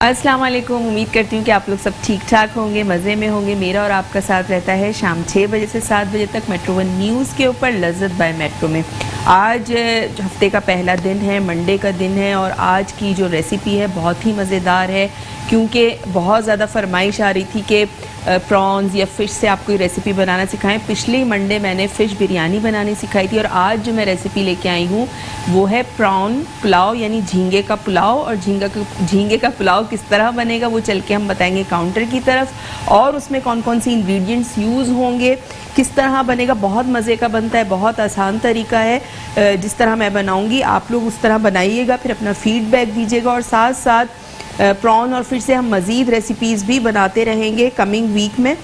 अस्सलाम वालेकुम। उम्मीद करती हूँ कि आप लोग सब ठीक ठाक होंगे, मज़े में होंगे। मेरा और आपका साथ रहता है शाम 6 बजे से 7 बजे तक मेट्रो वन न्यूज़ के ऊपर लज़्ज़त बाय मेट्रो में। आज हफ्ते का पहला दिन है, मंडे का दिन है और आज की जो रेसिपी है बहुत ही मज़ेदार है, क्योंकि बहुत ज़्यादा फरमाइश आ रही थी कि प्रॉन्स या फ़िश से आप कोई रेसिपी बनाना सिखाएं। पिछले मंडे मैंने फ़िश बिरयानी बनानी सिखाई थी और आज जो मैं रेसिपी लेके आई हूँ वो है प्रॉन पुलाव, यानी झींगे का पुलाव। और झींगे का पुलाव किस तरह बनेगा वो चल के हम बताएंगे काउंटर की तरफ, और उसमें कौन कौन सी इंग्रेडिएंट्स यूज़ होंगे, किस तरह बनेगा। बहुत मज़े का बनता है, बहुत आसान तरीका है। जिस तरह मैं बनाऊँगी आप लोग उस तरह बनाइएगा, फिर अपना फ़ीडबैक दीजिएगा। और साथ साथ प्रॉन और फिर से हम मज़ीद रेसिपीज़ भी बनाते रहेंगे कमिंग वीक में।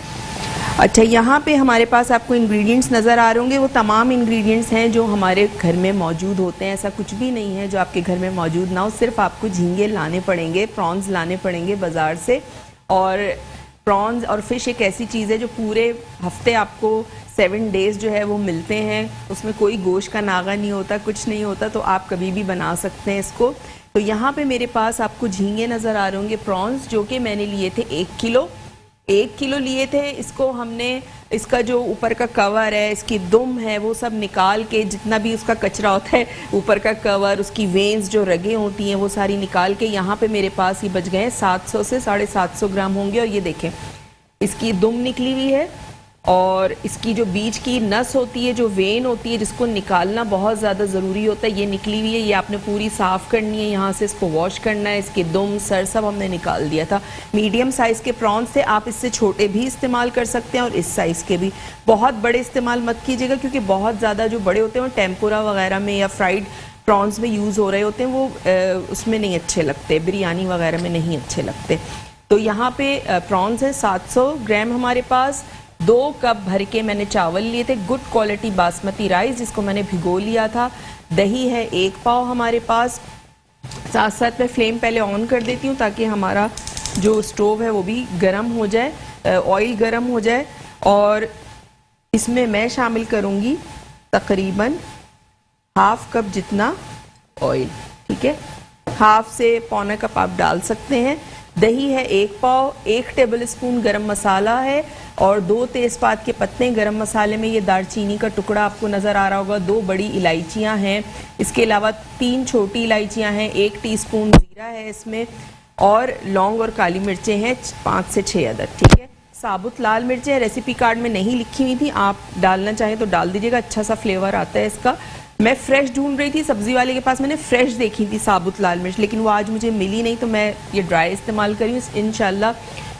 अच्छा, यहाँ पे हमारे पास आपको इंग्रेडिएंट्स नज़र आ रहे होंगे, वो तमाम इंग्रेडिएंट्स हैं जो हमारे घर में मौजूद होते हैं। ऐसा कुछ भी नहीं है जो आपके घर में मौजूद ना हो, सिर्फ आपको झींगे लाने पड़ेंगे, प्रॉन्स लाने पड़ेंगे बाज़ार से। और प्रॉन्स और फ़िश एक ऐसी चीज़ है जो पूरे हफ्ते आपको 7 डेज़ जो है वो मिलते हैं, उसमें कोई गोश्त का नागा नहीं होता, कुछ नहीं होता, तो आप कभी भी बना सकते हैं इसको। तो यहाँ पे मेरे पास आपको झींगे नज़र आ रहे होंगे, प्रॉन्स, जो कि मैंने लिए थे 1 किलो लिए थे। इसको हमने, इसका जो ऊपर का कवर है, इसकी दुम है, वो सब निकाल के, जितना भी उसका कचरा होता है, ऊपर का कवर, उसकी वेन्स जो रगें होती हैं वो सारी निकाल के यहाँ पे मेरे पास ये बच गए हैं 700 से 750 ग्राम होंगे। और ये देखें, इसकी दुम निकली हुई है और इसकी जो बीच की नस होती है, जो वेन होती है, जिसको निकालना बहुत ज़्यादा ज़रूरी होता है, ये निकली हुई है। ये आपने पूरी साफ़ करनी है, यहाँ से इसको वॉश करना है। इसके दुम सर सब हमने निकाल दिया था। मीडियम साइज़ के प्रॉन्स थे, आप इससे छोटे भी इस्तेमाल कर सकते हैं और इस साइज़ के भी। बहुत बड़े इस्तेमाल मत कीजिएगा, क्योंकि बहुत ज़्यादा जो बड़े होते हैं वो टेम्पुरा वगैरह में या फ्राइड प्रॉन्स में यूज़ हो रहे होते हैं, वो उसमें नहीं अच्छे लगते, बिरयानी वगैरह में नहीं अच्छे लगते। तो यहाँ पे प्रॉन्स है 700 ग्राम हमारे पास। 2 कप भर के मैंने चावल लिए थे, गुड क्वालिटी बासमती राइस, जिसको मैंने भिगो लिया था। दही है 1 पाव हमारे पास। साथ साथ मैं फ्लेम पहले ऑन कर देती हूँ ताकि हमारा जो स्टोव है वो भी गर्म हो जाए, ऑयल गर्म हो जाए। और इसमें मैं शामिल करूँगी तकरीबन ½ कप जितना ऑयल, ठीक है, ½ से पौना कप आप डाल सकते हैं। दही है 1 पाव, 1 टेबल स्पून गरम मसाला है और 2 तेज़पात के पत्ते गरम मसाले में। ये दालचीनी का टुकड़ा आपको नज़र आ रहा होगा, 2 बड़ी इलायचियाँ हैं, इसके अलावा 3 छोटी इलायचियाँ हैं, 1 टीस्पून ज़ीरा है इसमें, और लौंग और काली मिर्चें हैं 5 से 6 अदद, ठीक है। साबुत लाल मिर्चें रेसिपी कार्ड में नहीं लिखी हुई थी, आप डालना चाहें तो डाल दीजिएगा, अच्छा सा फ्लेवर आता है इसका। मैं फ़्रेश ढूंढ रही थी, सब्ज़ी वाले के पास मैंने फ़्रेश देखी थी साबुत लाल मिर्च, लेकिन वो आज मुझे मिली नहीं, तो मैं ये ड्राई इस्तेमाल करी हूँ। इंशाल्लाह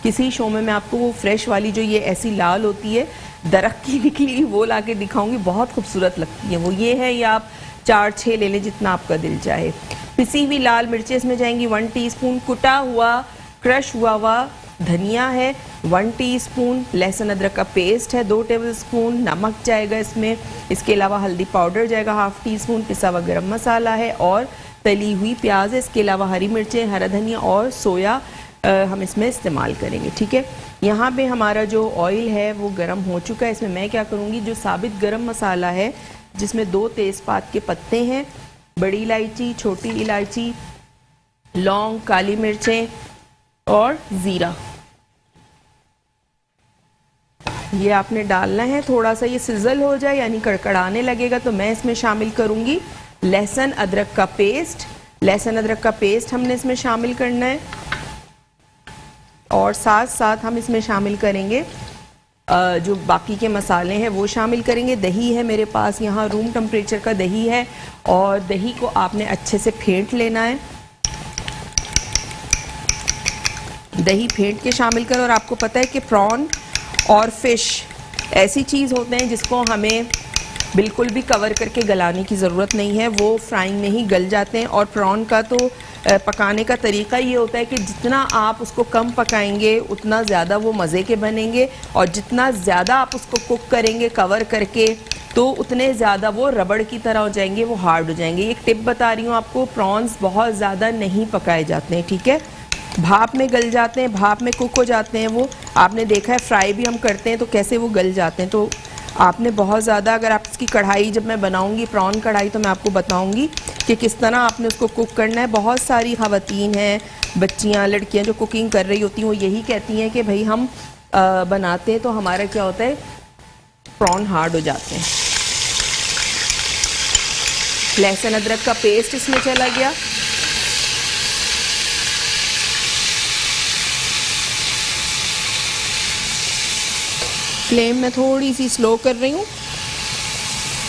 किसी शो में मैं आपको वो फ़्रेश वाली जो ये ऐसी लाल होती है दरख्त की निकली, वो ला के दिखाऊँगी, बहुत खूबसूरत लगती है वो। ये है, या आप 4-6 ले लें जितना आपका दिल चाहे। पिसी हुई लाल मिर्चें इसमें जाएंगी 1 टीस्पून। कुटा हुआ क्रश हुआ धनिया है 1 टीस्पून। लहसुन अदरक का पेस्ट है 2 टेबलस्पून। नमक जाएगा इसमें, इसके अलावा हल्दी पाउडर जाएगा ½ टीस्पून। पिसा हुआ गरम मसाला है और तली हुई प्याज है। इसके अलावा हरी मिर्चें, हरा धनिया और सोया हम इसमें इस्तेमाल करेंगे, ठीक है। यहाँ पे हमारा जो ऑयल है वो गरम हो चुका है। इसमें मैं क्या करूँगी, जो साबित गरम मसाला है जिसमें 2 तेज़पात के पत्ते हैं, बड़ी इलायची, छोटी इलायची, लौंग, काली मिर्चें और ज़ीरा, ये आपने डालना है। थोड़ा सा ये सिजल हो जाए, यानी कड़कड़ाने लगेगा, तो मैं इसमें शामिल करूँगी लहसुन अदरक का पेस्ट। लहसुन अदरक का पेस्ट हमने इसमें शामिल करना है और साथ साथ हम इसमें शामिल करेंगे जो बाकी के मसाले हैं वो शामिल करेंगे। दही है मेरे पास यहाँ, रूम टेम्परेचर का दही है, और दही को आपने अच्छे से फेंट लेना है। दही फेंट के शामिल करो। और आपको पता है कि प्रॉन और फ़िश ऐसी चीज़ होते हैं जिसको हमें बिल्कुल भी कवर करके गलाने की ज़रूरत नहीं है, वो फ्राइंग में ही गल जाते हैं। और प्रॉन का तो पकाने का तरीका ये होता है कि जितना आप उसको कम पकाएंगे उतना ज़्यादा वो मज़े के बनेंगे, और जितना ज़्यादा आप उसको कुक करेंगे कवर करके तो उतने ज़्यादा वो रबड़ की तरह हो जाएंगे, वो हार्ड हो जाएंगे। एक टिप बता रही हूँ आपको, प्रॉन्स बहुत ज़्यादा नहीं पकाए जाते हैं, ठीक है, भाप में गल जाते हैं, भाप में कुक हो जाते हैं वो। आपने देखा है फ्राई भी हम करते हैं तो कैसे वो गल जाते हैं। तो आपने बहुत ज़्यादा, अगर आप इसकी कढ़ाई जब मैं बनाऊंगी प्रॉन कढ़ाई तो मैं आपको बताऊंगी कि किस तरह आपने उसको कुक करना है। बहुत सारी ख़वातीन हैं, बच्चियां, लड़कियां जो कुकिंग कर रही होती हैं, वो यही कहती हैं कि भाई हम बनाते हैं तो हमारा क्या होता है, प्रॉन हार्ड हो जाते हैं। लहसुन अदरक का पेस्ट इसमें चला गया। फ्लेम में थोड़ी सी स्लो कर रही हूँ।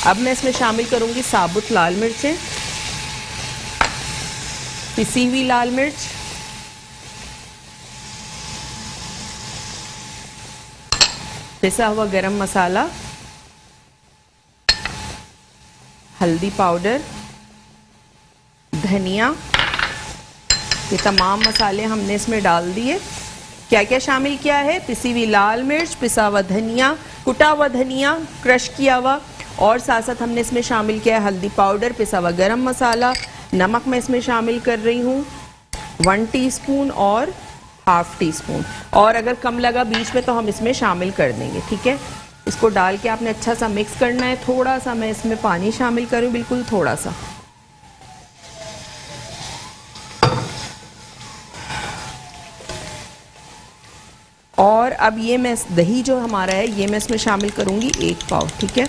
अब मैं इसमें शामिल करूँगी साबुत लाल मिर्चें, पिसी हुई लाल मिर्च, पिसा हुआ गरम मसाला, हल्दी पाउडर, धनिया, ये तमाम मसाले हमने इसमें डाल दिए। क्या क्या शामिल किया है, पिसी हुई लाल मिर्च, पिसा हुआ धनिया, कुटा हुआ धनिया क्रश किया हुआ, और साथ साथ हमने इसमें शामिल किया है हल्दी पाउडर, पिसा हुआ गरम मसाला। नमक मैं इसमें शामिल कर रही हूँ 1 टीस्पून और ½ टीस्पून, और अगर कम लगा बीच में तो हम इसमें शामिल कर देंगे। ठीक है, इसको डाल के आपने अच्छा सा मिक्स करना है। थोड़ा सा मैं इसमें पानी शामिल करूँ, बिल्कुल थोड़ा सा। और अब ये मैं दही जो हमारा है ये मैं इसमें शामिल करूँगी 1 पाव। ठीक है,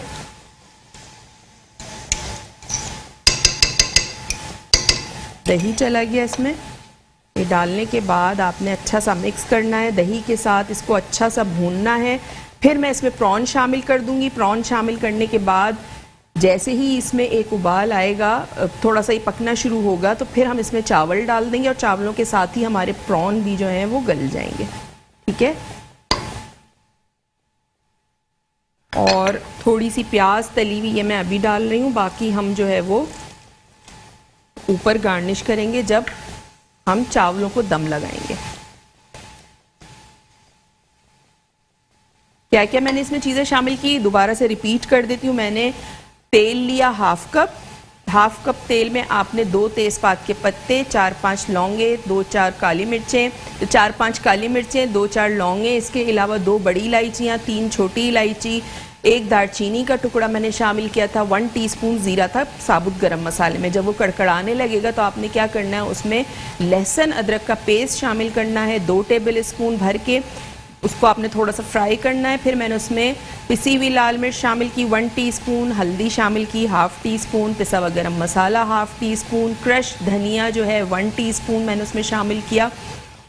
दही चला गया इसमें। ये डालने के बाद आपने अच्छा सा मिक्स करना है दही के साथ, इसको अच्छा सा भूनना है। फिर मैं इसमें प्रॉन शामिल कर दूंगी। प्रॉन शामिल करने के बाद जैसे ही इसमें एक उबाल आएगा, थोड़ा सा ही पकना शुरू होगा, तो फिर हम इसमें चावल डाल देंगे और चावलों के साथ ही हमारे प्रॉन भी जो हैं वो गल जाएंगे। ठीक है, और थोड़ी सी प्याज तली हुई ये मैं अभी डाल रही हूँ, बाकी हम जो है वो ऊपर गार्निश करेंगे जब हम चावलों को दम लगाएंगे। क्या क्या मैंने इसमें चीज़ें शामिल की, दोबारा से रिपीट कर देती हूँ। मैंने तेल लिया हाफ कप तेल में आपने 2 तेज़पात के पत्ते, 4-5 लौंगे, 2-4 काली मिर्चें, 4-5 काली मिर्चें, 2-4 लौंगे, इसके अलावा 2 बड़ी इलायचियाँ, 3 छोटी इलायची, 1 दालचीनी का टुकड़ा मैंने शामिल किया था, 1 टीस्पून ज़ीरा था साबुत गरम मसाले में। जब वो कड़कड़ाने लगेगा तो आपने क्या करना है, उसमें लहसुन अदरक का पेस्ट शामिल करना है 2 टेबल स्पून भर के, उसको आपने थोड़ा सा फ्राई करना है। फिर मैंने उसमें पिसी हुई लाल मिर्च शामिल की 1 टीस्पून, हल्दी शामिल की ½ टीस्पून, पिसा हुआ गरम मसाला ½ टीस्पून, क्रश धनिया जो है 1 टीस्पून मैंने उसमें शामिल किया,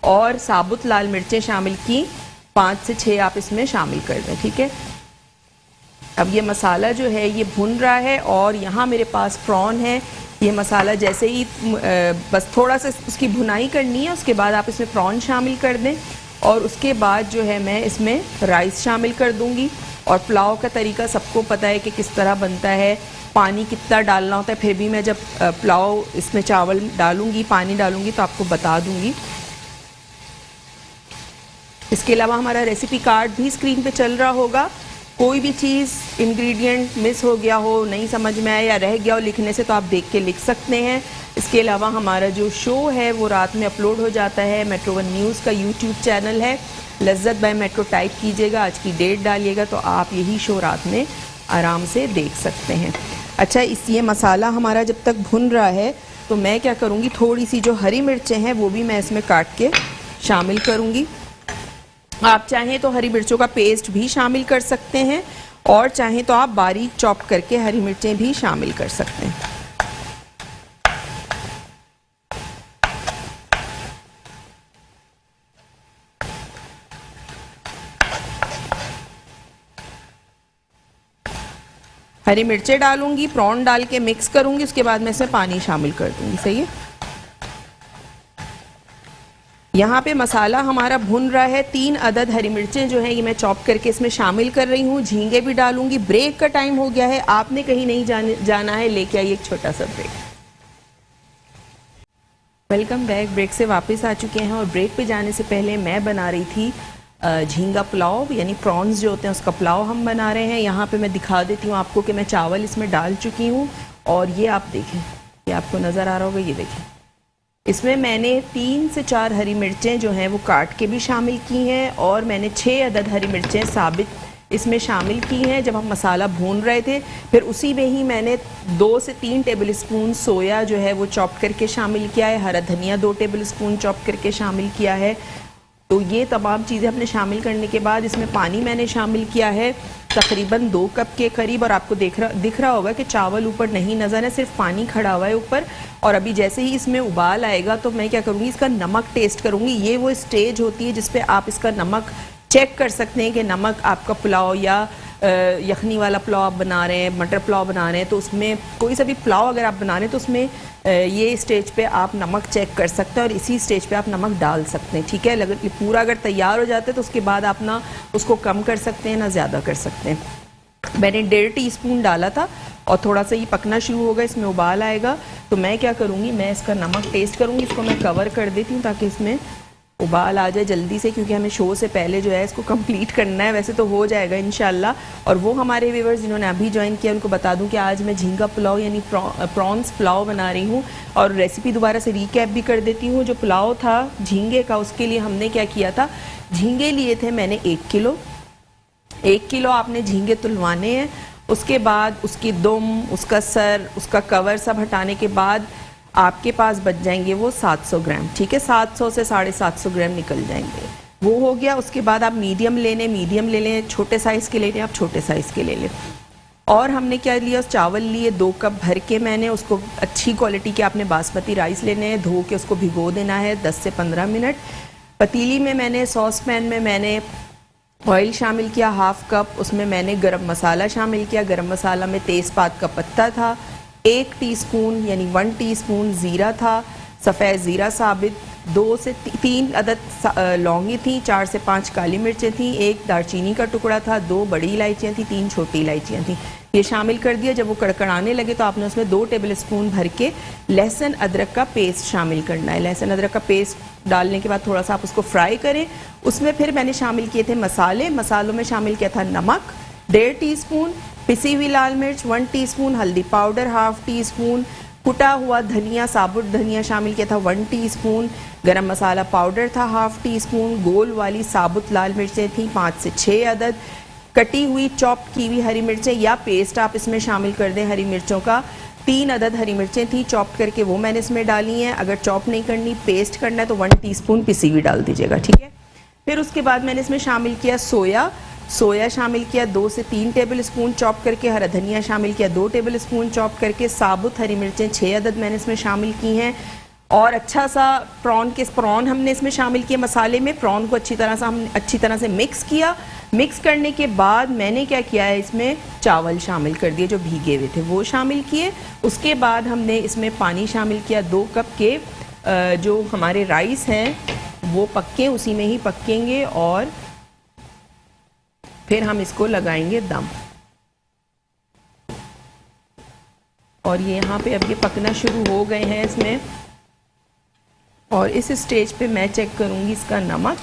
और साबुत लाल मिर्चें शामिल की 5 से 6 आप इसमें शामिल कर दें। ठीक है, अब ये मसाला जो है ये भुन रहा है, और यहाँ मेरे पास प्रॉन है। ये मसाला जैसे ही बस थोड़ा सा उसकी भुनाई करनी है, उसके बाद आप इसमें प्रॉन शामिल कर दें, और उसके बाद जो है मैं इसमें राइस शामिल कर दूंगी। और पुलाव का तरीका सबको पता है कि किस तरह बनता है, पानी कितना डालना होता है। फिर भी मैं जब पुलाव इसमें चावल डालूंगी, पानी डालूंगी तो आपको बता दूंगी। इसके अलावा हमारा रेसिपी कार्ड भी स्क्रीन पे चल रहा होगा। कोई भी चीज़ इंग्रेडिएंट मिस हो गया हो, नहीं समझ में आया या रह गया हो लिखने से, तो आप देख के लिख सकते हैं। इसके अलावा हमारा जो शो है वो रात में अपलोड हो जाता है। मेट्रो 1 न्यूज़ का यूट्यूब चैनल है, लज्जत बाय मेट्रो टाइप कीजिएगा, आज की डेट डालिएगा तो आप यही शो रात में आराम से देख सकते हैं। अच्छा, ये मसाला हमारा जब तक भुन रहा है तो मैं क्या करूँगी, थोड़ी सी जो हरी मिर्चें हैं वो भी मैं इसमें काट के शामिल करूँगी। आप चाहें तो हरी मिर्चों का पेस्ट भी शामिल कर सकते हैं, और चाहें तो आप बारीक चॉप करके हरी मिर्चें भी शामिल कर सकते हैं। हरी मिर्चें डालूंगी, प्रॉन डाल के मिक्स करूंगी, उसके बाद मैं इसमें पानी शामिल कर दूंगी। सही है, यहाँ पे मसाला हमारा भुन रहा है। 3 अदद हरी मिर्चें जो हैं ये मैं चॉप करके इसमें शामिल कर रही हूँ। झींगे भी डालूंगी। ब्रेक का टाइम हो गया है, आपने कहीं नहीं जाना है, लेके आइए एक छोटा सा ब्रेक। Welcome back. ब्रेक से वापस आ चुके हैं, और ब्रेक पे जाने से पहले मैं बना रही थी झींगा पुलाव, यानी प्रॉन्स जो होते हैं उसका पुलाव हम बना रहे हैं। यहाँ पे मैं दिखा देती हूँ आपको कि मैं चावल इसमें डाल चुकी हूँ, और ये आप देखें, ये आपको नज़र आ रहा होगा, ये देखें, इसमें मैंने 3 से 4 हरी मिर्चें जो हैं वो काट के भी शामिल की हैं, और मैंने 6 अदद हरी मिर्चें साबित इसमें शामिल की हैं जब हम मसाला भून रहे थे। फिर उसी में ही मैंने 2 से 3 टेबल स्पून सोया जो है वो चॉप करके शामिल किया है, हरा धनिया 2 टेबल स्पून चॉप करके शामिल किया है। तो ये तमाम चीज़ें हमने शामिल करने के बाद इसमें पानी मैंने शामिल किया है तकरीबन 2 कप के करीब। और आपको दिख रहा होगा कि चावल ऊपर नहीं नज़र है, सिर्फ पानी खड़ा हुआ है ऊपर। और अभी जैसे ही इसमें उबाल आएगा तो मैं क्या करूँगी, इसका नमक टेस्ट करूँगी। ये वो स्टेज होती है जिस पे आप इसका नमक चेक कर सकते हैं कि नमक आपका पुलाव या यखनी वाला पुलाव आप बना रहे हैं, मटर पुलाव बना रहे हैं, तो उसमें कोई सा भी पुलाव अगर आप बना रहे हैं तो उसमें ये स्टेज पे आप नमक चेक कर सकते हैं और इसी स्टेज पे आप नमक डाल सकते हैं। ठीक है, पूरा अगर तैयार हो जाता है तो उसके बाद आप ना उसको कम कर सकते हैं ना ज़्यादा कर सकते हैं। मैंने 1.5 टीस्पून डाला था और थोड़ा सा ये पकना शुरू होगा, इसमें उबाल आएगा तो मैं क्या करूँगी, मैं इसका नमक टेस्ट करूँगी। इसको मैं कवर कर देती हूँ ताकि इसमें उबाल आ जाए जल्दी से, क्योंकि हमें शो से पहले जो है इसको कंप्लीट करना है। वैसे तो हो जाएगा इंशाल्लाह। और वो हमारे व्यूअर्स जिन्होंने अभी ज्वाइन किया उनको बता दूं कि आज मैं झींगा पुलाव यानी प्रॉन्स पुलाव बना रही हूँ। और रेसिपी दोबारा से रिकैप भी कर देती हूँ। जो पुलाव था झींगे का, उसके लिए हमने क्या किया था, झींगे लिए थे मैंने 1 किलो। 1 किलो आपने झींगे तुलवाने हैं। उसके बाद उसकी दुम, उसका सर, उसका कवर सब हटाने के बाद आपके पास बच जाएंगे वो 700 ग्राम। ठीक है, 700 से 750 ग्राम निकल जाएंगे। वो हो गया। उसके बाद आप मीडियम ले लें, छोटे साइज़ के ले लें, आप छोटे साइज़ के ले लें। और हमने क्या लिया, उस चावल लिए 2 कप भर के मैंने उसको अच्छी क्वालिटी के आपने बासमती राइस लेने हैं, धो के उसको भिगो देना है 10 से 15 मिनट। पतीली में मैंने सॉस पैन में मैंने ऑयल शामिल किया 1/2 कप। उसमें मैंने गरम मसाला शामिल किया। गरम मसाला में तेज़पात का पत्ता था, 1 टीस्पून यानी 1 टीस्पून ज़ीरा था, सफ़ेद ज़ीरा साबित, 2 से 3 अदद लौंगी थी, 4 से 5 काली मिर्चें थी, 1 दालचीनी का टुकड़ा था, 2 बड़ी इलायचियाँ थी, 3 छोटी इलायचियाँ थी। ये शामिल कर दिया। जब वो कड़कड़ाने लगे तो आपने उसमें 2 टेबल स्पून भर के लहसुन अदरक का पेस्ट शामिल करना है। लहसुन अदरक का पेस्ट डालने के बाद थोड़ा सा आप उसको फ्राई करें। उसमें फिर मैंने शामिल किए थे मसाले। मसालों में शामिल किया था नमक 1.5 टीस्पून, पिसी हुई लाल मिर्च 1 टीस्पून, हल्दी पाउडर 1/2 टीस्पून, कुटा हुआ धनिया, साबुत धनिया शामिल किया था 1 टीस्पून, गरम मसाला पाउडर था 1/2 टीस्पून, गोल वाली साबुत लाल मिर्चें थी 5 से 6 अदद, कटी हुई चॉप की हुई हरी मिर्चें या पेस्ट आप इसमें शामिल कर दें हरी मिर्चों का, 3 अदद हरी मिर्चें थी चॉप करके, वो मैंने इसमें डाली हैं। अगर चॉप नहीं करनी, पेस्ट करना है तो 1 टीस्पून पिसी हुई डाल दीजिएगा। ठीक है। फिर उसके बाद मैंने इसमें शामिल किया सोया शामिल किया 2 से 3 टेबल स्पून चॉप करके, हरा धनिया शामिल किया 2 टेबल स्पून चॉप करके, साबुत हरी मिर्चें 6 अदद मैंने इसमें शामिल की हैं। और अच्छा सा प्रॉन हमने इसमें शामिल किया मसाले में। प्रॉन को अच्छी तरह से मिक्स किया। मिक्स करने के बाद मैंने क्या किया है, इसमें चावल शामिल कर दिए जो भीगे हुए थे, वो शामिल किए। उसके बाद हमने इसमें पानी शामिल किया 2 कप के। जो हमारे राइस हैं वो पक्के, उसी में ही पकेंगे और फिर हम इसको लगाएंगे दम। और ये यहाँ पे अब ये पकना शुरू हो गए हैं इसमें। और इस स्टेज पे मैं चेक करूँगी इसका नमक,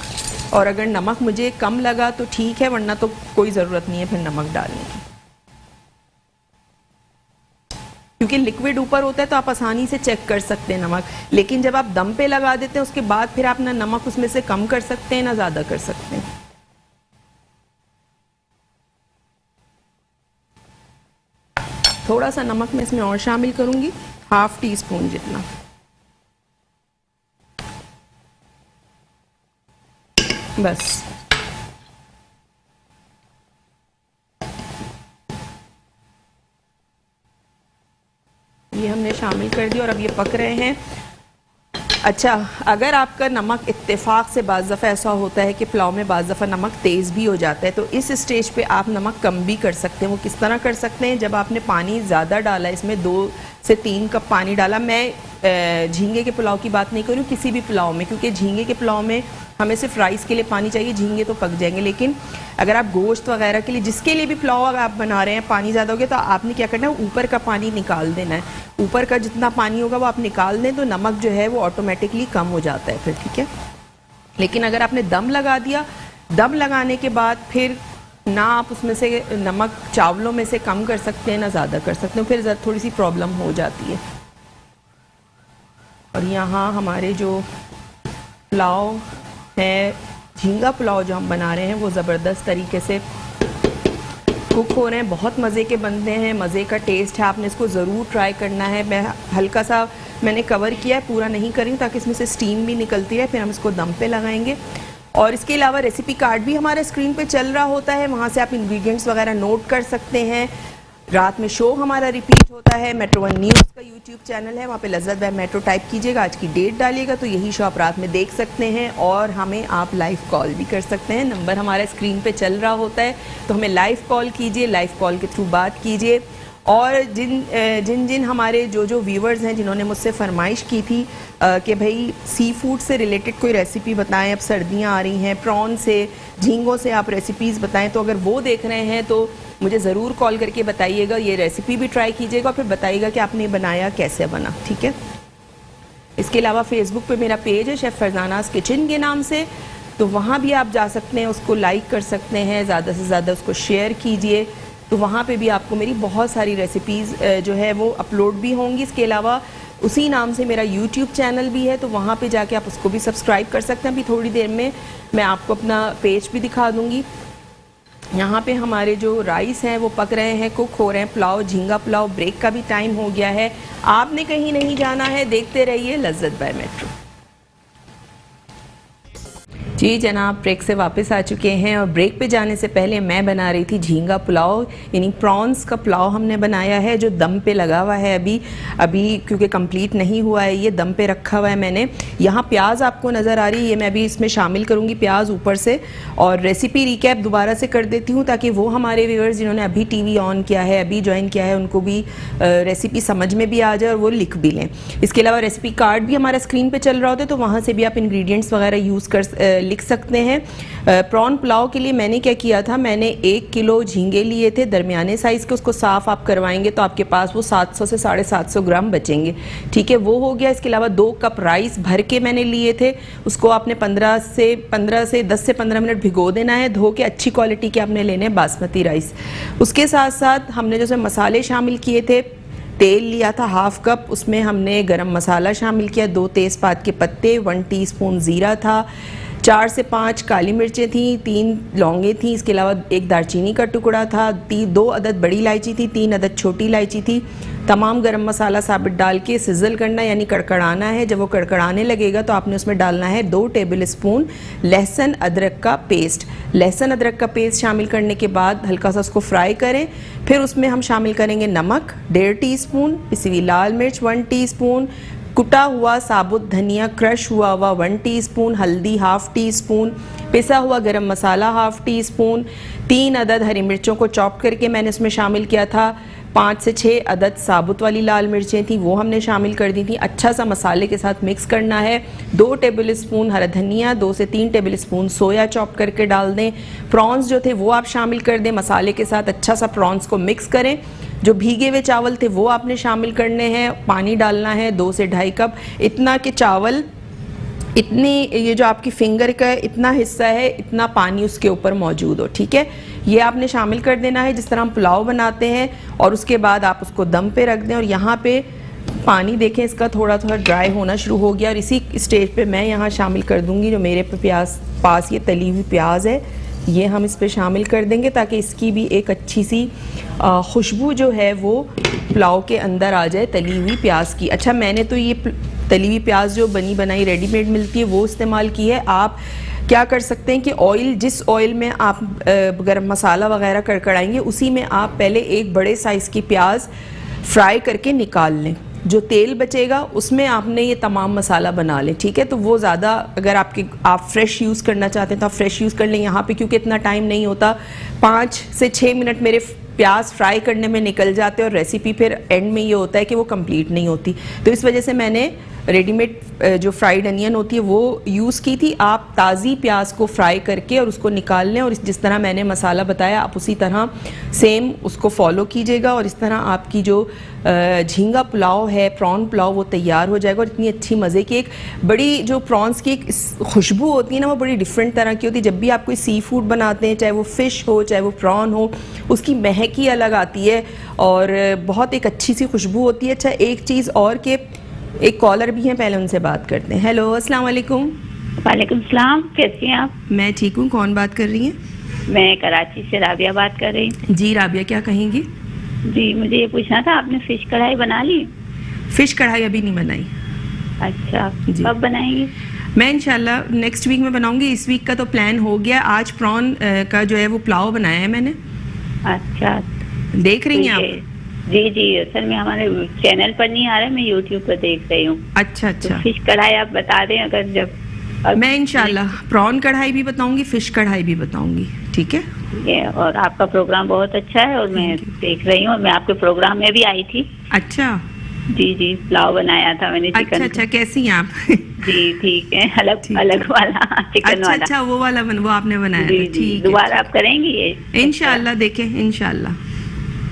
और अगर नमक मुझे कम लगा तो ठीक है, वरना तो कोई ज़रूरत नहीं है फिर नमक डालने की, क्योंकि लिक्विड ऊपर होता है तो आप आसानी से चेक कर सकते हैं नमक। लेकिन जब आप दम पे लगा देते हैं उसके बाद फिर आप ना नमक उसमें से कम कर सकते हैं ना ज़्यादा कर सकते हैं। थोड़ा सा नमक मैं इसमें और शामिल करूंगी, 1/2 टीस्पून जितना। बस ये हमने शामिल कर दिया और अब ये पक रहे हैं। अच्छा, अगर आपका नमक इत्तेफाक से बाज़ दफ़ा ऐसा होता है कि पुलाव में बाज़ दफ़ा नमक तेज़ भी हो जाता है, तो इस स्टेज पे आप नमक कम भी कर सकते हैं। वो किस तरह कर सकते हैं, जब आपने पानी ज़्यादा डाला, इसमें 2 से 3 कप पानी डाला। मैं झींगे के पुलाव की बात नहीं कर रही हूँ, किसी भी पुलाव में, क्योंकि झींगे के पुलाव में हमें सिर्फ राइस के लिए पानी चाहिए, झींगे तो पक जाएंगे। लेकिन अगर आप गोश्त वगैरह के लिए, जिसके लिए भी पुलाव अगर आप बना रहे हैं, पानी ज़्यादा हो गया तो आपने क्या करना है, ऊपर का पानी निकाल देना है। ऊपर का जितना पानी होगा वो आप निकाल दें तो नमक जो है वो ऑटोमेटिकली कम हो जाता है फिर। ठीक है। लेकिन अगर आपने दम लगा दिया, दम लगाने के बाद फिर ना आप उसमें से नमक चावलों में से कम कर सकते हैं ना ज़्यादा कर सकते हैं, फिर थोड़ी सी प्रॉब्लम हो जाती है। और यहाँ हमारे जो पुलाव है, झींगा पुलाव जो हम बना रहे हैं, वो ज़बरदस्त तरीके से कुक हो रहे हैं, बहुत मज़े के बनते हैं, मज़े का टेस्ट है, आपने इसको ज़रूर ट्राई करना है। मैं हल्का सा मैंने कवर किया है, पूरा नहीं करी ताकि इसमें से स्टीम भी निकलती रहे, फिर हम इसको दम पे लगाएंगे। और इसके अलावा रेसिपी कार्ड भी हमारे स्क्रीन पे चल रहा होता है, वहाँ से आप इंग्रेडिएंट्स वगैरह नोट कर सकते हैं। रात में शो हमारा रिपीट होता है, मेट्रो 1 न्यूज़ का यूट्यूब चैनल है, वहाँ पे लज़्ज़त बाय मेट्रो टाइप कीजिएगा, आज की डेट डालिएगा तो यही शो आप रात में देख सकते हैं। और हमें आप लाइव कॉल भी कर सकते हैं, नंबर हमारा स्क्रीन पे चल रहा होता है, तो हमें लाइव कॉल कीजिए, लाइव कॉल के थ्रू बात कीजिए। और जिन हमारे जो व्यूवर्स हैं जिन्होंने मुझसे फरमाइश की थी कि भाई सी फूड से रिलेटेड कोई रेसिपी बताएं, अब सर्दियां आ रही हैं, प्रॉन से, झींगों से आप रेसिपीज़ बताएं, तो अगर वो देख रहे हैं तो मुझे ज़रूर कॉल करके बताइएगा, ये रेसिपी भी ट्राई कीजिएगा और फिर बताइएगा कि आपने बनाया कैसे बना, ठीक है। इसके अलावा फेसबुक पे मेरा पेज है शेफ़ फरजानाज़ किचन के नाम से, तो वहाँ भी आप जा सकते हैं, उसको लाइक कर सकते हैं, ज़्यादा से ज़्यादा उसको शेयर कीजिए, तो वहाँ पे भी आपको मेरी बहुत सारी रेसिपीज़ जो है वो अपलोड भी होंगी। इसके अलावा उसी नाम से मेरा यूट्यूब चैनल भी है, तो वहाँ पे जाके आप उसको भी सब्सक्राइब कर सकते हैं। अभी थोड़ी देर में मैं आपको अपना पेज भी दिखा दूँगी। यहाँ पे हमारे जो राइस हैं वो पक रहे हैं, कुक हो रहे हैं, पुलाव, झींगा पुलाव, ब्रेक का भी टाइम हो गया है। आपने कहीं नहीं जाना है, देखते रहिए लज़्ज़त बाय मेट्रो। जी जनाब, ब्रेक से वापस आ चुके हैं और ब्रेक पे जाने से पहले मैं बना रही थी झींगा पुलाव, यानी प्रॉन्स का पुलाव हमने बनाया है जो दम पे लगा हुआ है अभी क्योंकि कंप्लीट नहीं हुआ है, ये दम पे रखा हुआ है मैंने। यहाँ प्याज आपको नज़र आ रही है, ये मैं अभी इसमें शामिल करूँगी प्याज ऊपर से। और रेसिपी रिकैप दोबारा से कर देती हूँ ताकि वो हमारे व्यूअर्स जिन्होंने अभी टीवी ऑन किया है, अभी ज्वाइन किया है, उनको भी रेसिपी समझ में भी आ जाए और वो लिख भी लें। इसके अलावा रेसिपी कार्ड भी हमारा स्क्रीन पर चल रहा होता है, तो वहाँ से भी आप इंग्रेडिएंट्स वगैरह यूज़ कर लिख सकते हैं। प्रॉन पुलाव के लिए मैंने क्या किया था, मैंने 1 किलो झींगे लिए थे दरमियाने साइज़ के, उसको साफ़ आप करवाएंगे तो आपके पास वो 700 से 750 ग्राम बचेंगे, ठीक है, वो हो गया। इसके अलावा 2 कप राइस भर के मैंने लिए थे, उसको आपने 10 से 15 मिनट भिगो देना है, धो के अच्छी क्वालिटी के आपने लेने हैं बासमती राइस। उसके साथ साथ हमने जैसे मसाले शामिल किए थे, तेल लिया था 1/2 कप, उसमें हमने गरम मसाला शामिल किया, 2 तेज़पात के पत्ते, 1 टीस्पून ज़ीरा था, 4 से 5 काली मिर्चें थी, 3 लौंगे थी, इसके अलावा 1 दालचीनी का टुकड़ा था, 2 अदद बड़ी इलायची थी, 3 अदद छोटी इलायची थी। तमाम गरम मसाला साबित डाल के सिजल करना यानी कड़कड़ाना है। जब वो कड़कड़ाने लगेगा तो आपने उसमें डालना है 2 टेबल स्पून लहसुन अदरक का पेस्ट। लहसुन अदरक का पेस्ट शामिल करने के बाद हल्का सा उसको फ्राई करें, फिर उसमें हम शामिल करेंगे नमक 1.5 टीस्पून, पिसी हुई लाल मिर्च 1 टीस्पून, कुटा हुआ साबुत धनिया क्रश हुआ 1 टीस्पून, हल्दी 1/2 टीस्पून, पिसा हुआ गरम मसाला 1/2 टीस्पून, 3 अदद हरी मिर्चों को चॉप करके मैंने इसमें शामिल किया था, 5 से 6 अदद साबुत वाली लाल मिर्चें थी, वो हमने शामिल कर दी थी। अच्छा सा मसाले के साथ मिक्स करना है। 2 टेबल स्पून हरा धनिया, 2 से 3 टेबल स्पून सोया चॉप करके डाल दें। प्रॉन्स जो थे वो आप शामिल कर दें, मसाले के साथ अच्छा सा प्रॉन्स को मिक्स करें। जो भीगे हुए चावल थे वो आपने शामिल करने हैं, पानी डालना है 2 से 2.5 कप, इतना कि चावल इतनी, ये जो आपकी फिंगर का इतना हिस्सा है इतना पानी उसके ऊपर मौजूद हो, ठीक है, ये आपने शामिल कर देना है जिस तरह हम पुलाव बनाते हैं। और उसके बाद आप उसको दम पे रख दें। और यहाँ पे पानी देखें इसका थोड़ा थोड़ा ड्राई होना शुरू हो गया और इसी स्टेज पे मैं यहाँ शामिल कर दूँगी जो मेरे पास ये तली हुई प्याज है, ये हम इस पे शामिल कर देंगे ताकि इसकी भी एक अच्छी सी खुशबू जो है वो पुलाव के अंदर आ जाए तली हुई प्याज की। अच्छा, मैंने तो ये तली हुई प्याज जो बनी बनाई रेडीमेड मिलती है वो इस्तेमाल की है। आप क्या कर सकते हैं कि ऑयल, जिस ऑयल में आप गरम मसाला वगैरह कड़कड़ाएंगे उसी में आप पहले एक बड़े साइज़ की प्याज फ्राई करके निकाल लें, जो तेल बचेगा उसमें आपने ये तमाम मसाला बना लें, ठीक है। तो वो ज़्यादा, अगर आप फ्रेश यूज़ करना चाहते हैं तो आप फ्रेश यूज़ कर लें। यहाँ पे क्योंकि इतना टाइम नहीं होता, 5 से 6 मिनट मेरे प्याज फ्राई करने में निकल जाते हैं और रेसिपी फिर एंड में ये होता है कि वो कंप्लीट नहीं होती, तो इस वजह से मैंने रेडीमेड जो फ्राइड अनियन होती है वो यूज़ की थी। आप ताज़ी प्याज को फ्राई करके और उसको निकाल लें और जिस तरह मैंने मसाला बताया आप उसी तरह सेम उसको फॉलो कीजिएगा और इस तरह आपकी जो झींगा पुलाव है, प्रॉन पुलाव, वो तैयार हो जाएगा। और इतनी अच्छी मज़े की एक बड़ी जो प्रॉन्स की एक खुशबू होती है ना, वो बड़ी डिफरेंट तरह की होती है। जब भी आप कोई सी फूड बनाते हैं, चाहे वो फ़िश हो चाहे वो प्रॉन हो, उसकी महक ही अलग आती है और बहुत एक अच्छी सी खुशबू होती है। अच्छा, एक चीज़ और कि एक कॉलर भी हैं, पहले उनसे बात करते हैं। हेलो, अस्सलाम वालेकुम। वालेकुम सलाम, कैसी हैं आप? मैं ठीक हूँ, कौन बात कर रही हैं? मैं कराची से राबिया बात कर रही हूँ। जी राबिया, क्या कहेंगी? जी, मुझे ये पूछना था, आपने फिश कढ़ाई बना ली? फिश कढ़ाई अभी नहीं बनाई। अच्छा, जी। कब बनाएंगी? मैं इंशाल्लाह नेक्स्ट वीक में बनाऊंगी। इस वीक का तो प्लान हो गया। आज प्रॉन का जो है वो पुलाव बनाया है मैंने। अच्छा, देख रही हैं तो आप? जी जी, असल में हमारे चैनल पर नहीं आ रहा है, मैं यूट्यूब पर देख रही हूँ। अच्छा तो अच्छा। फिश कढ़ाई आप बता दें अगर जब मैं इंशाल्लाह प्रॉन कढ़ाई भी बताऊंगी, फिश कढ़ाई भी बताऊंगी, ठीक है? ये, और आपका प्रोग्राम बहुत अच्छा है और मैं देख रही हूँ। मैं आपके प्रोग्राम में भी आई थी। अच्छा जी जी, पुलाव बनाया था मैंने चिकन अच्छा अच्छा। कैसी हैं आप? जी ठीक है, अलग ठीक अलग वाला चिकन अच्छा वाला। अच्छा, वो वाला वो आपने बनाया जी था, जी, ठीक है। दोबारा आप करेंगी ये? इंशाल्लाह, देखें इंशाल्लाह।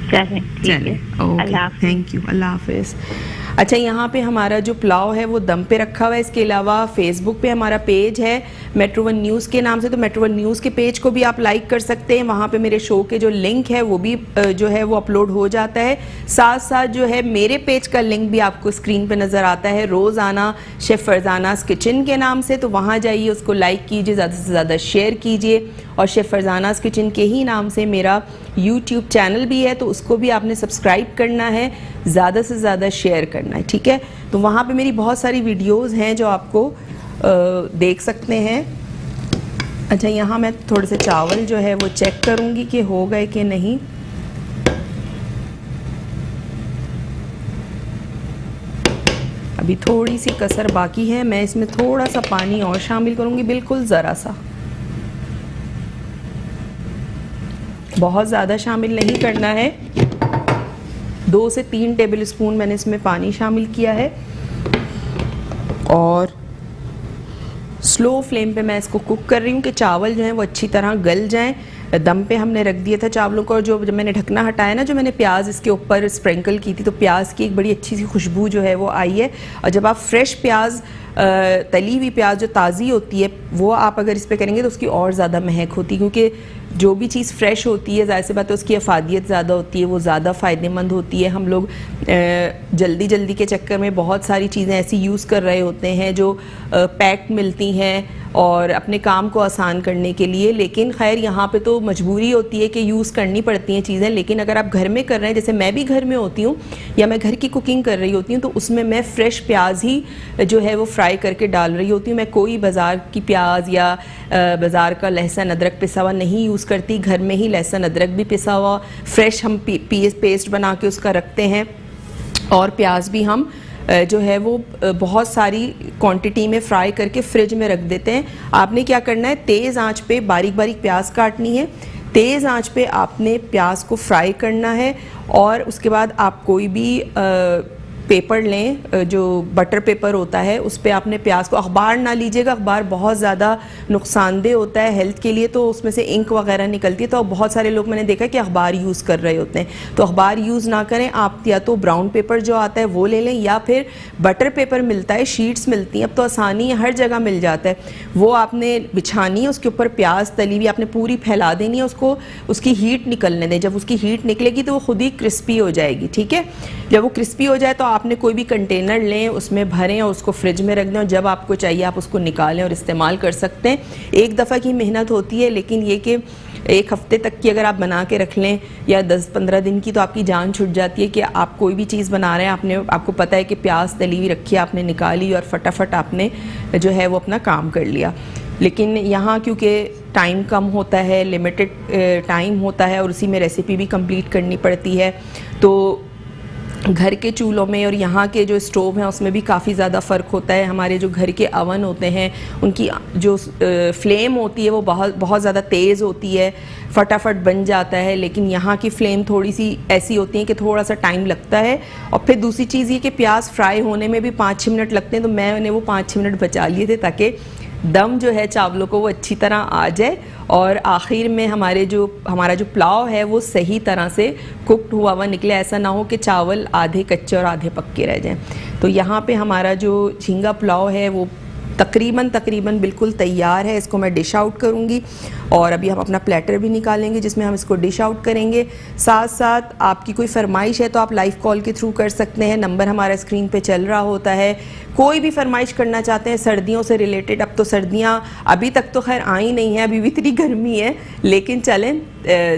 चले ठीक चले, है, ओके, अल्लाह हाफ़िज़। थैंक यू, अल्लाह हाफिज़। अच्छा, यहाँ पे हमारा जो पुलाव है वो दम पे रखा हुआ है। इसके अलावा फेसबुक पे हमारा पेज है मेट्रो वन न्यूज़ के नाम से, तो मेट्रो वन न्यूज़ के पेज को भी आप लाइक कर सकते हैं। वहाँ पे मेरे शो के जो लिंक है वो भी जो है वो अपलोड हो जाता है। साथ साथ जो है मेरे पेज का लिंक भी आपको स्क्रीन पे नज़र आता है, रोज़ाना शेफ़ फरजानास किचन के नाम से। तो वहाँ जाइए, उसको लाइक कीजिए, ज़्यादा से ज़्यादा शेयर कीजिए। और शेफ़ फरजानास किचन के ही नाम से मेरा यूट्यूब चैनल भी है, तो उसको भी आपने सब्सक्राइब करना है, ज़्यादा से ज़्यादा शेयर करना है, ठीक है? तो वहाँ पे मेरी बहुत सारी वीडियोज़ हैं जो आपको देख सकते हैं। अच्छा, यहाँ मैं थोड़े से चावल जो है वो चेक करूँगी कि हो गए कि नहीं। अभी थोड़ी सी कसर बाकी है। मैं इसमें थोड़ा सा पानी और शामिल करूँगी, बिल्कुल ज़रा सा, बहुत ज़्यादा शामिल नहीं करना है। 2 से 3 टेबल स्पून मैंने इसमें पानी शामिल किया है और स्लो फ्लेम पे मैं इसको कुक कर रही हूँ कि चावल जो हैं वो अच्छी तरह गल जाएं। दम पे हमने रख दिया था चावलों को, और जब मैंने ढकना हटाया ना, जो मैंने प्याज इसके ऊपर स्प्रिंकल की थी, तो प्याज की एक बड़ी अच्छी सी खुशबू जो है वो आई है। और जब आप फ्रेश प्याज, तली हुई प्याज जो ताज़ी होती है, वो आप अगर इस पर करेंगे तो उसकी और ज़्यादा महक होती है, क्योंकि जो भी चीज़ फ्रेश होती है, ज़ाहिर सी बात है उसकी अफादियत ज़्यादा होती है, वो ज़्यादा फ़ायदेमंद होती है। हम लोग जल्दी जल्दी के चक्कर में बहुत सारी चीज़ें ऐसी यूज़ कर रहे होते हैं जो पैक्ड मिलती हैं और अपने काम को आसान करने के लिए, लेकिन खैर यहाँ पे तो मजबूरी होती है कि यूज़ करनी पड़ती हैं चीज़ें। लेकिन अगर आप घर में कर रहे हैं, जैसे मैं भी घर में होती हूँ या मैं घर की कुकिंग कर रही होती हूँ, तो उसमें मैं फ़्रेश प्याज ही जो है वो फ्राई करके डाल रही होती हूँ। मैं कोई बाज़ार की प्याज या बाज़ार का लहसुन अदरक पिसा हुआ नहीं यूज़ करती। घर में ही लहसुन अदरक भी पिसा हुआ फ्रेश हम पेस्ट बना के उसका रखते हैं, और प्याज भी हम जो है वो बहुत सारी क्वांटिटी में फ्राई करके फ्रिज में रख देते हैं। आपने क्या करना है, तेज़ आंच पे बारीक बारीक प्याज काटनी है, तेज़ आंच पे आपने प्याज को फ्राई करना है, और उसके बाद आप कोई भी पेपर लें, जो बटर पेपर होता है, उस पर आपने प्याज को, अखबार ना लीजिएगा, अखबार बहुत ज़्यादा नुकसानदेह होता है हेल्थ के लिए, तो उसमें से इंक वगैरह निकलती है। तो बहुत सारे लोग मैंने देखा कि अखबार यूज़ कर रहे होते हैं, तो अखबार यूज़ ना करें आप। या तो ब्राउन पेपर जो आता है वो ले लें, या फिर बटर पेपर मिलता है, शीट्स मिलती हैं, अब तो आसानी है, हर जगह मिल जाता है। वो आपने बिछानी है, उसके ऊपर प्याज तली हुई आपने पूरी फैला देनी है, उसको उसकी हीट निकलने दें। जब उसकी हीट निकलेगी तो वो खुद ही क्रिस्पी हो जाएगी, ठीक है? जब वो क्रिस्पी हो जाए तो आपने कोई भी कंटेनर लें, उसमें भरें और उसको फ्रिज में रख दें, और जब आपको चाहिए आप उसको निकालें और इस्तेमाल कर सकते हैं। एक दफ़ा की मेहनत होती है, लेकिन ये कि 1 हफ़्ते तक की अगर आप बना के रख लें या 10-15 दिन की, तो आपकी जान छूट जाती है कि आप कोई भी चीज़ बना रहे हैं, आपको पता है कि प्याज तली हुई रखी है, आपने निकाली और फटाफट आपने जो है वो अपना काम कर लिया। लेकिन यहाँ क्योंकि टाइम कम होता है, लिमिटेड टाइम होता है, और उसी में रेसिपी भी कंप्लीट करनी पड़ती है, तो घर के चूल्हों में और यहाँ के जो स्टोव हैं उसमें भी काफ़ी ज़्यादा फ़र्क होता है। हमारे जो घर के अवन होते हैं उनकी जो फ्लेम होती है वो बहुत ज़्यादा तेज़ होती है, फटाफट बन जाता है। लेकिन यहाँ की फ्लेम थोड़ी सी ऐसी होती है कि थोड़ा सा टाइम लगता है। और फिर दूसरी चीज़ ये कि प्याज फ्राई होने में भी 5-6 मिनट लगते हैं, तो मैंने वो 5-6 मिनट बचा लिए थे ताकि दम जो है चावलों को वो अच्छी तरह आ जाए, और आखिर में हमारा जो पुलाव है वो सही तरह से कुक्ड हुआ हुआ निकले। ऐसा ना हो कि चावल आधे कच्चे और आधे पक्के रह जाएं। तो यहाँ पे हमारा जो झींगा पुलाव है वो तकरीबन बिल्कुल तैयार है। इसको मैं डिश आउट करूँगी और अभी हम अपना प्लेटर भी निकालेंगे जिसमें हम इसको डिश आउट करेंगे। साथ साथ आपकी कोई फरमाइश है तो आप लाइव कॉल के थ्रू कर सकते हैं, नंबर हमारा स्क्रीन पे चल रहा होता है। कोई भी फरमाइश करना चाहते हैं सर्दियों से रिलेटेड, अब तो सर्दियाँ अभी तक तो खैर आई नहीं है, अभी भी इतनी गर्मी है, लेकिन चलें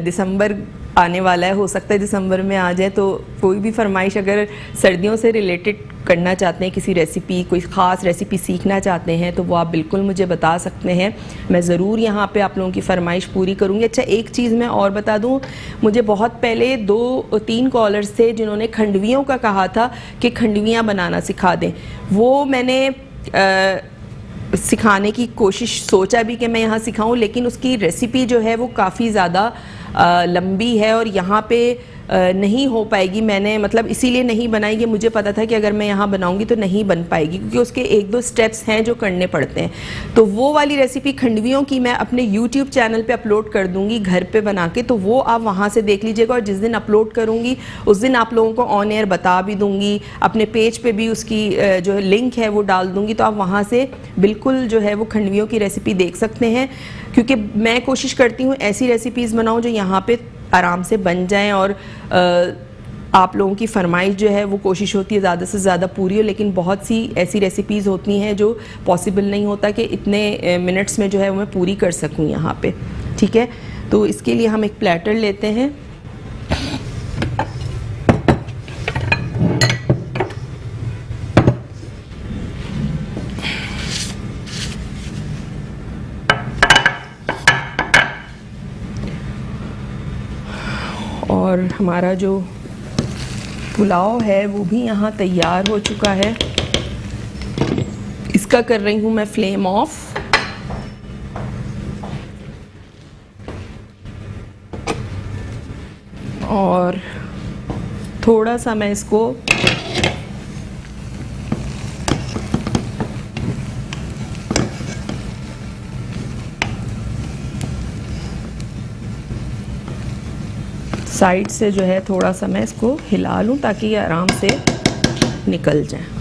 दिसंबर आने वाला है, हो सकता है दिसंबर में आ जाए। तो कोई भी फरमाइश अगर सर्दियों से रिलेटेड करना चाहते हैं, किसी रेसिपी, कोई ख़ास रेसिपी सीखना चाहते हैं तो वो आप बिल्कुल मुझे बता सकते हैं। मैं ज़रूर यहाँ पे आप लोगों की फरमाइश पूरी करूँगी। अच्छा, एक चीज़ मैं और बता दूँ, मुझे बहुत पहले 2-3 कॉलर्स थे जिन्होंने खंडवियों का कहा था कि खंडवियाँ बनाना सिखा दें। वो मैंने सिखाने की कोशिश सोचा भी कि मैं यहाँ सिखाऊं, लेकिन उसकी रेसिपी जो है वो काफ़ी ज़्यादा लंबी है और यहाँ पे नहीं हो पाएगी। मैंने मतलब इसीलिए नहीं बनाई कि मुझे पता था कि अगर मैं यहाँ बनाऊंगी तो नहीं बन पाएगी, क्योंकि उसके 1-2 स्टेप्स हैं जो करने पड़ते हैं। तो वो वाली रेसिपी खंडवियों की मैं अपने YouTube चैनल पे अपलोड कर दूंगी घर पे बना के, तो वो आप वहाँ से देख लीजिएगा। और जिस दिन अपलोड करूँगी उस दिन आप लोगों को ऑन एयर बता भी दूँगी, अपने पेज पे भी उसकी जो लिंक है वो डाल दूँगी, तो आप वहाँ से बिल्कुल जो है वो खंडवियों की रेसिपी देख सकते हैं। क्योंकि मैं कोशिश करती हूँ ऐसी रेसिपीज़ बनाऊँ जो यहाँ पे आराम से बन जाएं और आप लोगों की फरमाइश जो है वो कोशिश होती है ज़्यादा से ज़्यादा पूरी हो, लेकिन बहुत सी ऐसी रेसिपीज़ होती हैं जो पॉसिबल नहीं होता कि इतने मिनट्स में जो है वो मैं पूरी कर सकूं यहाँ पे। ठीक है, तो इसके लिए हम एक प्लेटर लेते हैं। और हमारा जो पुलाव है वो भी यहाँ तैयार हो चुका है। इसका कर रही हूँ मैं फ्लेम ऑफ। और थोड़ा सा मैं इसको साइड से जो है थोड़ा सा मैं इसको हिला लूँ ताकि ये आराम से निकल जाए।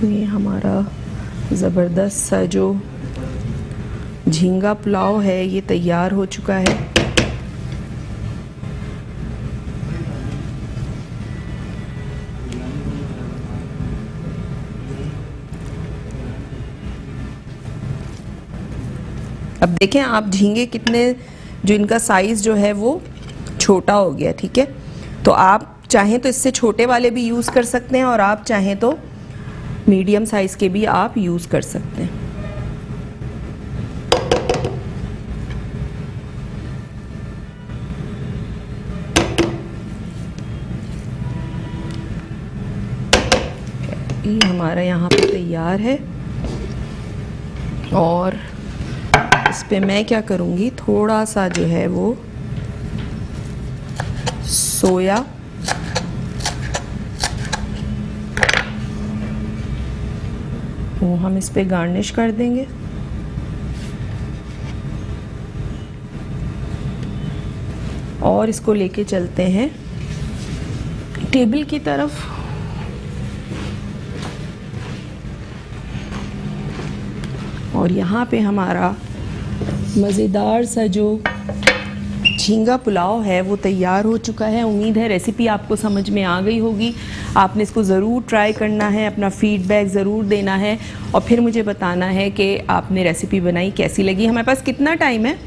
ये हमारा ज़बरदस्त सा जो झींगा पुलाव है ये तैयार हो चुका है। अब देखें आप झींगे कितने, जो इनका साइज़ जो है वो छोटा हो गया। ठीक है, तो आप चाहें तो इससे छोटे वाले भी यूज़ कर सकते हैं और आप चाहें तो मीडियम साइज़ के भी आप यूज़ कर सकते हैं। ये हमारा यहाँ पे तैयार है। और इस पे मैं क्या करूँगी, थोड़ा सा जो है वो सोया वो हम इस पे गार्निश कर देंगे। और इसको लेके चलते हैं टेबल की तरफ। और यहाँ पे हमारा मज़ेदार सा जो झींगा पुलाव है वो तैयार हो चुका है। उम्मीद है रेसिपी आपको समझ में आ गई होगी। आपने इसको ज़रूर ट्राई करना है, अपना फीडबैक ज़रूर देना है और फिर मुझे बताना है कि आपने रेसिपी बनाई कैसी लगी। हमारे पास कितना टाइम है,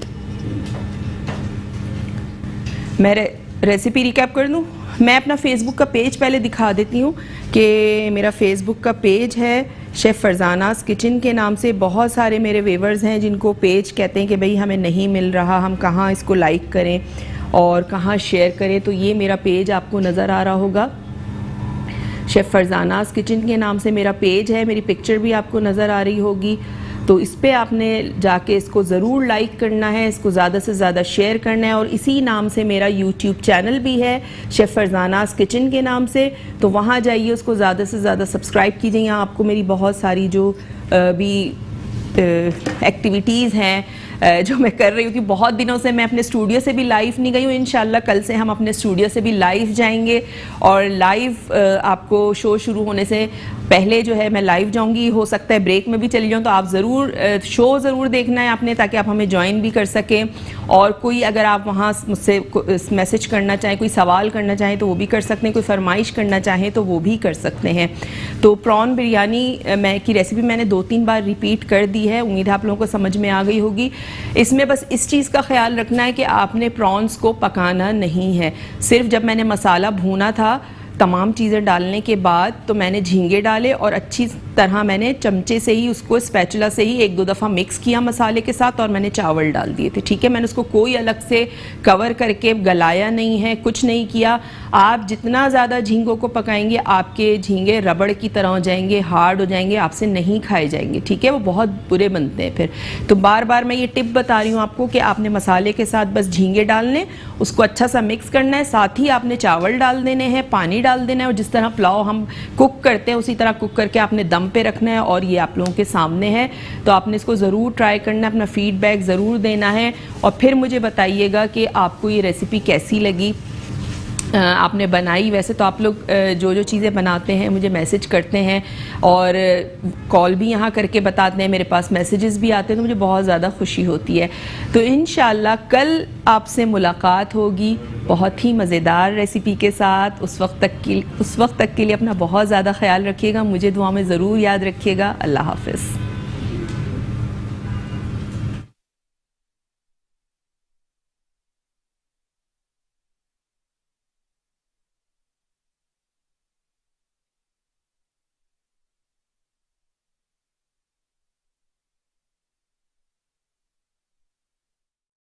मैं रेसिपी रिकैप कर दूँ। मैं अपना फेसबुक का पेज पहले दिखा देती हूँ कि मेरा फेसबुक का पेज है शेफ़ फरजानास किचन के नाम से। बहुत सारे मेरे व्यूअर्स हैं जिनको पेज कहते हैं कि भाई हमें नहीं मिल रहा, हम कहाँ इसको लाइक करें और कहाँ शेयर करें। तो ये मेरा पेज आपको नज़र आ रहा होगा शेफ़ फरजानास किचन के नाम से मेरा पेज है, मेरी पिक्चर भी आपको नज़र आ रही होगी। तो इस पे आपने जाके इसको ज़रूर लाइक करना है, इसको ज़्यादा से ज़्यादा शेयर करना है। और इसी नाम से मेरा यूट्यूब चैनल भी है, शेफ़ फरजानास किचन के नाम से, तो वहाँ जाइए, उसको ज़्यादा से ज़्यादा सब्सक्राइब कीजिए। यहाँ आपको मेरी बहुत सारी जो भी एक्टिविटीज़ हैं जो मैं कर रही हूँ, कि बहुत दिनों से मैं अपने स्टूडियो से भी लाइव नहीं गई हूँ। इंशाल्लाह कल से हम अपने स्टूडियो से भी लाइव जाएंगे और लाइव आपको शो शुरू होने से पहले जो है मैं लाइव जाऊंगी। हो सकता है ब्रेक में भी चली जाऊँ, तो आप ज़रूर शो ज़रूर देखना है आपने, ताकि आप हमें ज्वाइन भी कर सकें। और कोई अगर आप वहाँ मुझसे मैसेज करना चाहें, कोई सवाल करना चाहें तो वो भी कर सकते हैं, कोई फरमाइश करना चाहें तो वो भी कर सकते हैं। तो प्रॉन बिरयानी की रेसिपी मैंने 2-3 बार रिपीट कर दी है, उम्मीद है आप लोगों को समझ में आ गई होगी। इसमें बस इस चीज़ का ख्याल रखना है कि आपने प्रॉन्स को पकाना नहीं है। सिर्फ जब मैंने मसाला भूना था, तमाम चीज़ें डालने के बाद, तो मैंने झींगे डाले और अच्छी तरह मैंने चमचे से ही उसको, स्पैचुला से ही 1-2 दफ़ा मिक्स किया मसाले के साथ, और मैंने चावल डाल दिए थे। ठीक है, मैंने उसको कोई अलग से कवर करके गलाया नहीं है, कुछ नहीं किया। आप जितना ज़्यादा झींगों को पकाएंगे, आपके झींगे रबड़ की तरह हो जाएंगे, हार्ड हो जाएंगे, आपसे नहीं खाए जाएंगे। ठीक है, वो बहुत बुरे बनते हैं फिर। तो बार बार मैं ये टिप बता रही हूँ आपको कि आपने मसाले के साथ बस झींगे डालने, उसको अच्छा सा मिक्स करना है, साथ ही आपने चावल डाल देने हैं, पानी डाल देना है, और जिस तरह पुलाव हम कुक करते हैं उसी तरह कुक करके आपने दम पे रखना है। और ये आप लोगों के सामने है, तो आपने इसको ज़रूर ट्राई करना है, अपना फीडबैक ज़रूर देना है, और फिर मुझे बताइएगा कि आपको ये रेसिपी कैसी लगी। आपने बनाई, वैसे तो आप लोग जो जो चीज़ें बनाते हैं मुझे मैसेज करते हैं और कॉल भी यहाँ करके बताते हैं, मेरे पास मैसेजेस भी आते हैं, तो मुझे बहुत ज़्यादा खुशी होती है। तो इंशाल्लाह कल आपसे मुलाकात होगी बहुत ही मज़ेदार रेसिपी के साथ। उस वक्त तक के लिए अपना बहुत ज़्यादा ख्याल रखिएगा, मुझे दुआ में ज़रूर याद रखिएगा। अल्लाह हाफ़िज़।